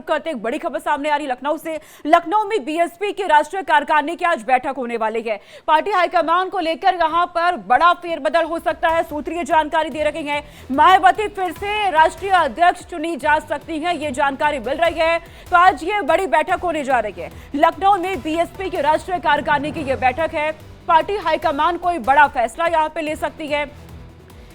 करते एक बड़ी खबर सामने आ रही लखनऊ से। लखनऊ में बीएसपी की राष्ट्रीय कार्यकारिणी की आज बैठक होने वाली है। पार्टी हाईकमान को लेकर यहां पर बड़ा फेरबदल हो सकता है, सूत्रीय जानकारी दे रही है। मायावती फिर से राष्ट्रीय अध्यक्ष चुनी जा सकती है, ये जानकारी मिल रही है। तो आज ये बड़ी बैठक होने जा रही है। लखनऊ में बीएसपी की राष्ट्रीय कार्यकारिणी की यह बैठक है। पार्टी हाईकमान कोई बड़ा फैसला यहां पे ले सकती है।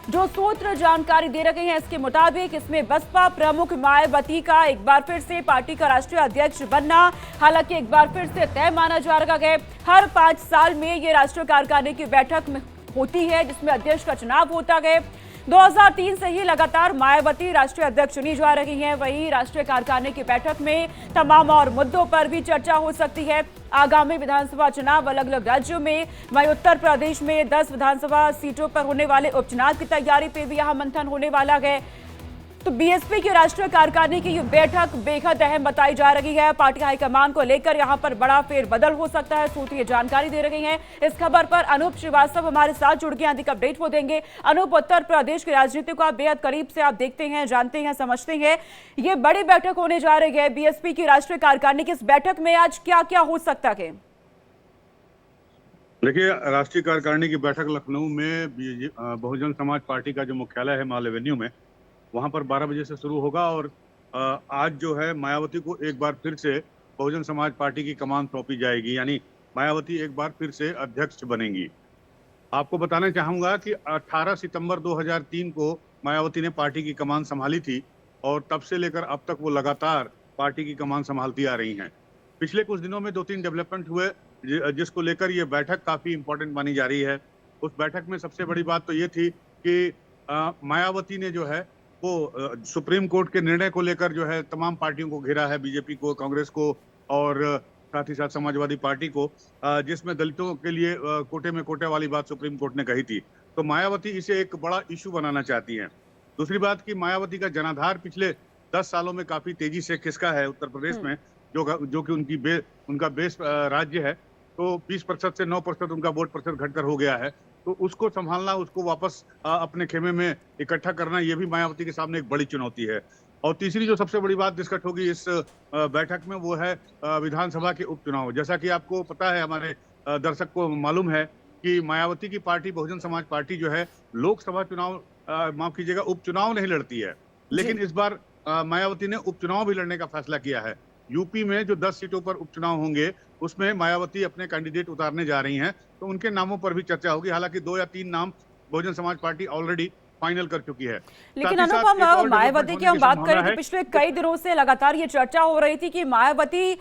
जो सूत्र जानकारी दे रहे हैं इसके मुताबिक इसमें बसपा प्रमुख मायावती का एक बार फिर से पार्टी का राष्ट्रीय अध्यक्ष बनना हालांकि एक बार फिर से तय माना जा रहा है। हर 5 साल में ये राष्ट्रीय कार्यकारिणी की बैठक में होती है जिसमें अध्यक्ष का चुनाव होता है। 2003 से ही लगातार मायावती राष्ट्रीय अध्यक्ष चुनी जा रही हैं। वहीं राष्ट्रीय कार्यकारिणी की बैठक में तमाम और मुद्दों पर भी चर्चा हो सकती है। आगामी विधानसभा चुनाव अलग अलग राज्यों में, वहीं उत्तर प्रदेश में 10 विधानसभा सीटों पर होने वाले उपचुनाव की तैयारी पे भी यहां मंथन होने वाला है। तो बीएसपी की राष्ट्रीय कार्यकारिणी की ये बैठक बेहद अहम बताई जा रही है। पार्टी हाईकमान को लेकर यहां पर बड़ा फेरबदल हो सकता है, सूत्रीय जानकारी दे रहे हैं। इस खबर पर अनूप श्रीवास्तव हमारे साथ जुड़ गए, अधिक अपडेट वो देंगे। अनूप, उत्तर प्रदेश की राजनीति को आप बेहद करीब से आप देखते हैं, जानते हैं, समझते हैं। ये बड़ी बैठक होने जा रही है बीएसपी की राष्ट्रीय कार्यकारिणी की। इस बैठक में आज क्या क्या हो सकता है? देखिए, राष्ट्रीय कार्यकारिणी की बैठक लखनऊ में बहुजन समाज पार्टी का जो मुख्यालय है माल एवेन्यू में, वहां पर 12 बजे से शुरू होगा। और आज जो है मायावती को एक बार फिर से बहुजन समाज पार्टी की कमान सौंपी जाएगी, यानी मायावती एक बार फिर से अध्यक्ष बनेंगी। आपको बताना चाहूंगा कि 18 सितंबर 2003 को मायावती ने पार्टी की कमान संभाली थी और तब से लेकर अब तक वो लगातार पार्टी की कमान संभालती आ रही हैं। पिछले कुछ दिनों में 2-3 डेवलपमेंट हुए जिसको लेकर ये बैठक काफी इंपॉर्टेंट मानी जा रही है। उस बैठक में सबसे बड़ी बात तो ये थी कि मायावती ने जो है वो सुप्रीम कोर्ट के निर्णय को लेकर जो है तमाम पार्टियों को घेरा है, बीजेपी को, कांग्रेस को और साथ ही साथ समाजवादी पार्टी को, जिसमें दलितों के लिए कोटे में कोटे वाली बात सुप्रीम कोर्ट ने कही थी। तो मायावती इसे एक बड़ा इशू बनाना चाहती हैं। दूसरी बात कि मायावती का जनाधार पिछले 10 सालों में काफी तेजी से खिसका है उत्तर प्रदेश में, जो कि उनका बेस राज्य है। तो 20% से 9% उनका वोट प्रतिशत घटकर हो गया है। तो उसको संभालना, उसको वापस अपने खेमे में इकट्ठा करना, ये भी मायावती के सामने एक बड़ी चुनौती है। और तीसरी जो सबसे बड़ी बात डिस्कस होगी इस बैठक में, वो है विधानसभा के उपचुनाव। जैसा कि आपको पता है, हमारे दर्शक को मालूम है कि मायावती की पार्टी बहुजन समाज पार्टी जो है लोकसभा चुनाव, माफ कीजिएगा, उपचुनाव नहीं लड़ती है। लेकिन इस बार मायावती ने उपचुनाव भी लड़ने का फैसला किया है। यूपी में जो 10 सीटों पर उपचुनाव होंगे उसमें मायावती अपने कैंडिडेट उतारने जा रही हैं, तो उनके नामों पर भी चर्चा होगी। हालांकि 2 या 3 नाम Bahujan Samaj party already final कर चुकी है। लेकिन अनुपम, मायावती की हम बात करें तो पिछले कई दिनों से लगातार ये चर्चा हो रही थी कि मायावती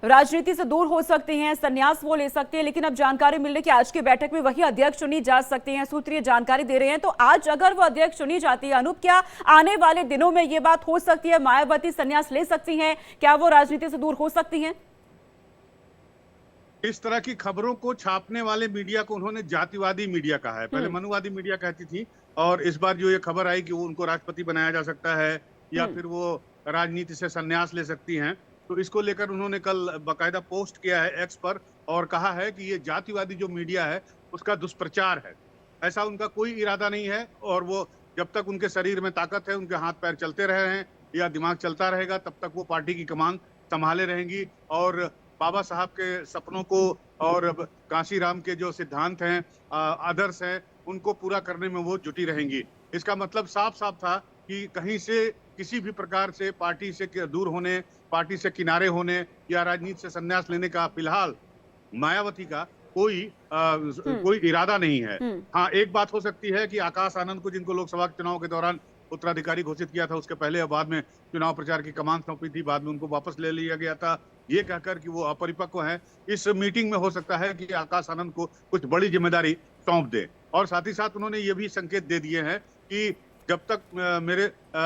राजनीति से दूर हो सकती हैं, संन्यास वो ले सकते हैं। लेकिन अब जानकारी मिल रही है कि आज की बैठक में वही अध्यक्ष चुनी जा सकते हैं, सूत्रीय जानकारी दे रहे हैं। तो आज अगर वो अध्यक्ष चुनी जाती है, अनूप, क्या आने वाले दिनों में ये बात हो सकती है, मायावती संन्यास ले सकती हैं? क्या वो राजनीति से दूर हो सकती हैं? इस तरह की खबरों को छापने वाले मीडिया को उन्होंने जातिवादी मीडिया कहा है। पहले मनुवादी मीडिया कहती थी, और इस बार जो ये खबर आई कि वो उनको राष्ट्रपति बनाया जा सकता है या फिर वो राजनीति से संन्यास ले सकती हैं, तो इसको लेकर उन्होंने कल बाकायदा पोस्ट किया है एक्स पर और कहा है कि ये जातिवादी जो मीडिया है उसका दुष्प्रचार है। ऐसा उनका कोई इरादा नहीं है, और वो जब तक उनके शरीर में ताकत है, उनके हाथ पैर चलते रहे हैं या दिमाग चलता रहेगा, तब तक वो पार्टी की कमान संभाले रहेंगी और बाबा साहब के सपनों को और कांशीराम के जो सिद्धांत हैं, आदर्श हैं, उनको पूरा करने में वो जुटी रहेंगी। इसका मतलब साफ साफ था कि कहीं से किसी भी प्रकार से पार्टी से दूर होने, पार्टी से किनारे होने या राजनीति से संन्यास लेने का फिलहाल मायावती का कोई इरादा नहीं है। हाँ, एक बात हो सकती है कि आकाश आनंद को, जिनको लोकसभा चुनाव के दौरान उत्तराधिकारी घोषित किया था, उसके पहले और बाद में चुनाव प्रचार की कमान सौंपी थी, बाद में उनको वापस ले लिया गया था, ये कहकर कि वो अपरिपक्व हैं। इस मीटिंग में हो सकता है कि आकाश आनंद को कुछ बड़ी जिम्मेदारी सौंप दे। और साथ ही साथ उन्होंने ये भी संकेत दे दिए हैं कि जब तक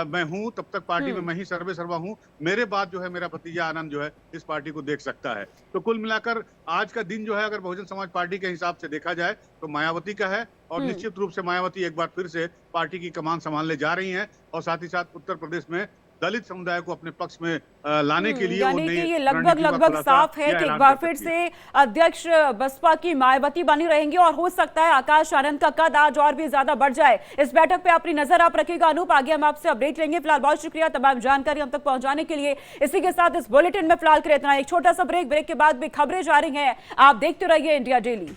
मैं हूं तब तक पार्टी में मैं ही सर्वे सर्वा हूं, मेरे बाद जो है मेरा भतीजा आनंद जो है इस पार्टी को देख सकता है। तो कुल मिलाकर आज का दिन जो है, अगर बहुजन समाज पार्टी के हिसाब से देखा जाए तो मायावती का है, और निश्चित रूप से मायावती एक बार फिर से पार्टी की कमान संभालने जा रही हैं। और साथ ही साथ उत्तर प्रदेश में दलित समुदाय को अपने पक्ष में लाने के लिए वो यानी कि नई ये लगभग रणनीति का लगभग खुलासा साफ है या कि एक ऐलान बार कर फिर सकती है। से अध्यक्ष बसपा की मायावती बनी रहेंगी और हो सकता है आकाश आनंद का कद आज और भी ज्यादा बढ़ जाए। इस बैठक पे अपनी नजर आप रखिएगा। अनूप, आगे हम आपसे अपडेट लेंगे। फिलहाल बहुत शुक्रिया तमाम जानकारी हम तक पहुंचाने के लिए। इसी के साथ इस बुलेटिन में फिलहाल के लिए इतना। एक छोटा सा ब्रेक के बाद भी खबरें जारी हैं। आप देखते रहिए इंडिया डेली।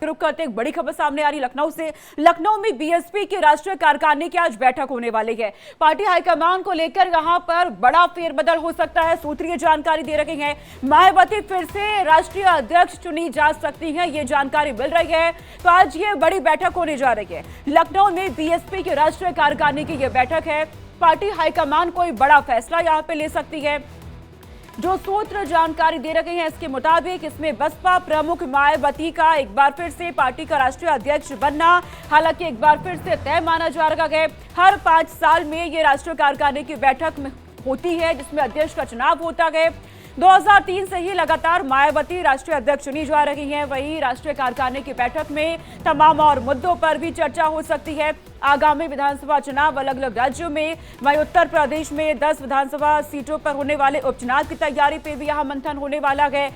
रुक करते एक बड़ी खबर सामने आ रही लखनऊ से। लखनऊ में बीएसपी के राष्ट्रीय कार्यकारिणी की आज बैठक होने वाली है। पार्टी हाईकमान को लेकर यहां पर बड़ा फेरबदल हो सकता है, सूत्रीय जानकारी दे रहे हैं। मायावती फिर से राष्ट्रीय अध्यक्ष चुनी जा सकती हैं, ये जानकारी मिल रही है। तो आज ये बड़ी बैठक होने जा रही है। लखनऊ में बीएसपी के राष्ट्रीय कार्यकारिणी की यह बैठक है। पार्टी हाईकमान कोई बड़ा फैसला यहां पर ले सकती है। जो सूत्र जानकारी दे रहे हैं इसके मुताबिक इसमें बसपा प्रमुख मायावती का एक बार फिर से पार्टी का राष्ट्रीय अध्यक्ष बनना, हालांकि एक बार फिर से तय माना जा रहा है। हर 5 साल में ये राष्ट्रीय कार्यकारिणी की बैठक में होती है जिसमें अध्यक्ष का चुनाव होता है। 2003 से ही लगातार मायावती राष्ट्रीय अध्यक्ष चुनी जा रही हैं। वहीं राष्ट्रीय कार्यकारिणी की बैठक में तमाम और मुद्दों पर भी चर्चा हो सकती है। आगामी विधानसभा चुनाव अलग अलग राज्यों में, वहीं उत्तर प्रदेश में 10 विधानसभा सीटों पर होने वाले उपचुनाव की तैयारी पे भी यहां मंथन होने वाला है।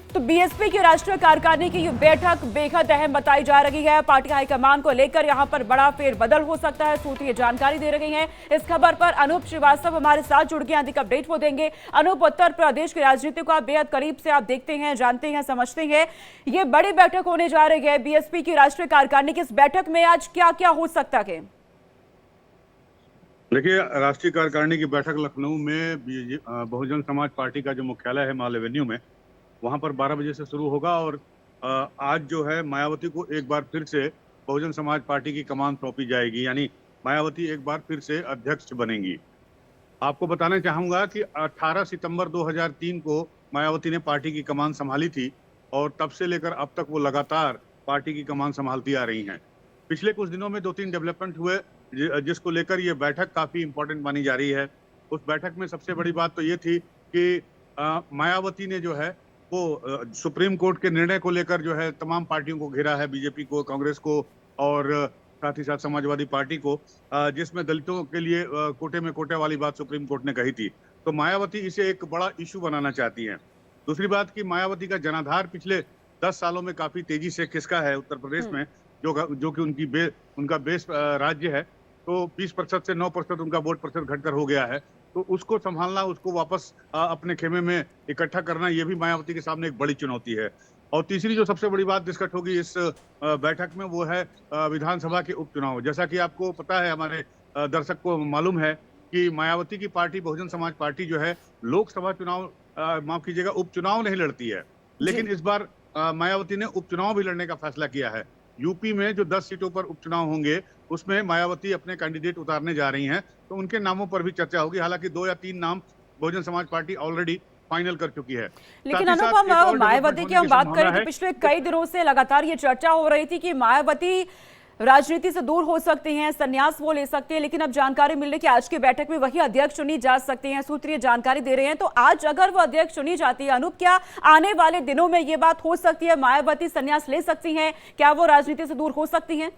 तो बीएसपी की राष्ट्रीय कार्यकारिणी की बैठक बेहद अहम बताई जा रही है। पार्टी हाईकमान को लेकर यहां पर बड़ा फेरबदल हो सकता है, सूत्रीय जानकारी दे रही हैं। इस खबर पर अनूप श्रीवास्तव हमारे साथ जुड़ के अधिक अपडेट वो देंगे। अनूप, उत्तर प्रदेश की राजनीति को आप बेहद करीब से आप देखते हैं, जानते हैं, समझते हैं। ये बड़ी बैठक होने जा रही है बीएसपी की राष्ट्रीय कार्यकारिणी की। इस बैठक में आज क्या क्या हो सकता है? देखिए, राष्ट्रीय कार्यकारिणी की बैठक लखनऊ में बहुजन समाज पार्टी का जो मुख्यालय है माल एवेन्यू में, वहां पर 12 बजे से शुरू होगा। और आज जो है मायावती को एक बार फिर से बहुजन समाज पार्टी की कमान सौंपी जाएगी, यानी मायावती एक बार फिर से अध्यक्ष बनेंगी। आपको बताना चाहूंगा कि 18 सितंबर 2003 को मायावती ने पार्टी की कमान संभाली थी और तब से लेकर अब तक वो लगातार पार्टी की कमान संभालती आ रही हैं। पिछले कुछ दिनों में 2-3 डेवलपमेंट हुए जिसको लेकर ये बैठक काफी इंपॉर्टेंट मानी जा रही है। उस बैठक में सबसे बड़ी बात तो ये थी कि मायावती ने जो है वो सुप्रीम कोर्ट के निर्णय को लेकर जो है तमाम पार्टियों को घेरा है, बीजेपी को, कांग्रेस को और साथ ही साथ समाजवादी पार्टी को, जिसमें दलितों के लिए कोटे में कोटे वाली बात सुप्रीम कोर्ट ने कही थी। तो मायावती इसे एक बड़ा इशू बनाना चाहती हैं। दूसरी बात कि मायावती का जनाधार पिछले 10 सालों में काफी तेजी से खिसका है उत्तर प्रदेश में, जो कि उनका बेस राज्य है। तो 20% से 9% उनका वोट प्रतिशत घटकर हो गया है। तो उसको संभालना, उसको वापस अपने खेमे में इकट्ठा करना, ये भी मायावती के सामने एक बड़ी चुनौती है। और तीसरी जो सबसे बड़ी बात डिस्कस होगी इस बैठक में, वो है विधानसभा के उपचुनाव। जैसा कि आपको पता है, हमारे दर्शक को मालूम है कि मायावती की पार्टी बहुजन समाज पार्टी जो है लोकसभा चुनाव, माफ कीजिएगा, उपचुनाव नहीं लड़ती है। लेकिन इस बार मायावती ने उपचुनाव भी लड़ने का फैसला किया है। यूपी में जो 10 सीटों पर उपचुनाव होंगे उसमें मायावती अपने कैंडिडेट उतारने जा रही हैं, तो उनके नामों पर भी चर्चा होगी। हालांकि 2 या 3 नाम Bahujan Samaj party already final कर चुकी है। लेकिन अनुपम, मायावती की हम बात करें तो पिछले कई दिनों से लगातार ये चर्चा हो रही थी कि मायावती राजनीति से दूर हो सकती हैं, संन्यास वो ले सकते हैं। लेकिन अब जानकारी मिल रही कि आज की बैठक में वही अध्यक्ष चुनी जा सकती हैं, सूत्रीय जानकारी दे रहे हैं। तो आज अगर वो अध्यक्ष चुनी जाती है, अनूप, क्या आने वाले दिनों में ये बात हो सकती है, मायावती संन्यास ले सकती हैं? क्या वो राजनीति से दूर हो सकती हैं?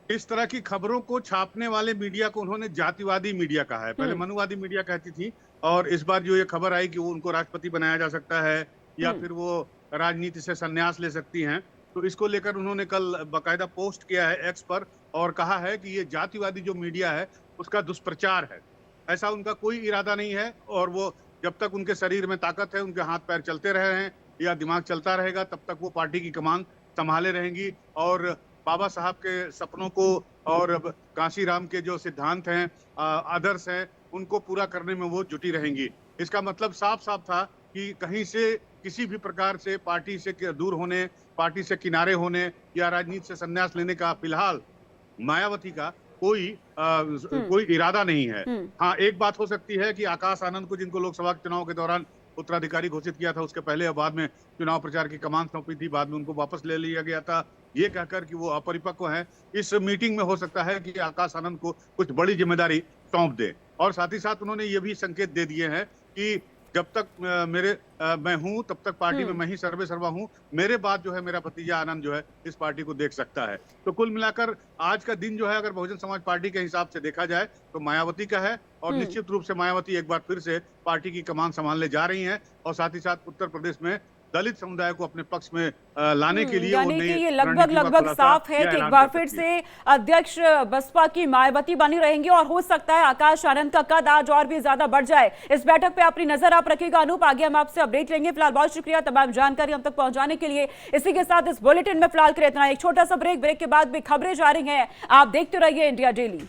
इस तरह की खबरों को छापने वाले मीडिया को उन्होंने जातिवादी मीडिया कहा है। पहले मनुवादी मीडिया कहती थी, और इस बार जो ये खबर आई कि वो उनको राष्ट्रपति बनाया जा सकता है या फिर वो राजनीति से संन्यास ले सकती हैं, तो इसको लेकर उन्होंने कल बाकायदा पोस्ट किया है एक्स पर और कहा है कि ये जातिवादी जो मीडिया है उसका दुष्प्रचार है। ऐसा उनका कोई इरादा नहीं है, और वो जब तक उनके शरीर में ताकत है, उनके हाथ पैर चलते रहे हैं या दिमाग चलता रहेगा, तब तक वो पार्टी की कमान संभाले रहेंगी और बाबा साहब के सपनों को और कांशीराम के जो सिद्धांत हैं, आदर्श हैं, उनको पूरा करने में वो जुटी रहेंगी। इसका मतलब साफ साफ था कि कहीं से किसी भी प्रकार से पार्टी से दूर होने, पार्टी से किनारे होने या राजनीति से संन्यास लेने का फिलहाल मायावती का कोई इरादा नहीं है। हाँ, एक बात हो सकती है कि आकाश आनंद को, जिनको लोकसभा चुनाव के दौरान उत्तराधिकारी घोषित किया था, उसके पहले और बाद में चुनाव प्रचार की कमान सौंपी थी, बाद में उनको वापस ले लिया गया था, ये कहकर कि वो अपरिपक्व हैं। इस मीटिंग में हो सकता है कि आकाश आनंद को कुछ बड़ी जिम्मेदारी सौंप दे। और साथ ही साथ उन्होंने ये भी संकेत दे दिए हैं कि जब तक मैं हूं तब तक पार्टी में मैं ही सर्वे सर्वा हूं। मेरे बाद जो है मेरा भतीजा आनंद जो है इस पार्टी को देख सकता है। तो कुल मिलाकर आज का दिन जो है अगर बहुजन समाज पार्टी के हिसाब से देखा जाए तो मायावती का है, और निश्चित रूप से मायावती एक बार फिर से पार्टी की कमान संभालने जा रही हैं, और साथ ही साथ उत्तर प्रदेश में दलित समुदाय को अपने पक्ष में लाने के लिए यानी कि ये लगभग साफ है कि एक बार फिर से अध्यक्ष बसपा की मायावती बनी रहेंगी, और हो सकता है आकाश आनंद का कद आज और भी ज्यादा बढ़ जाए। इस बैठक पे अपनी नजर आप रखिएगा अनूप, आगे हम आपसे अपडेट लेंगे। फिलहाल बहुत शुक्रिया तमाम जानकारी हम तक पहुंचाने के लिए। इसी के साथ इस बुलेटिन में फिलहाल के लिए इतना। एक छोटा सा ब्रेक के बाद भी खबरें जारी हैं, आप देखते रहिए इंडिया डेली।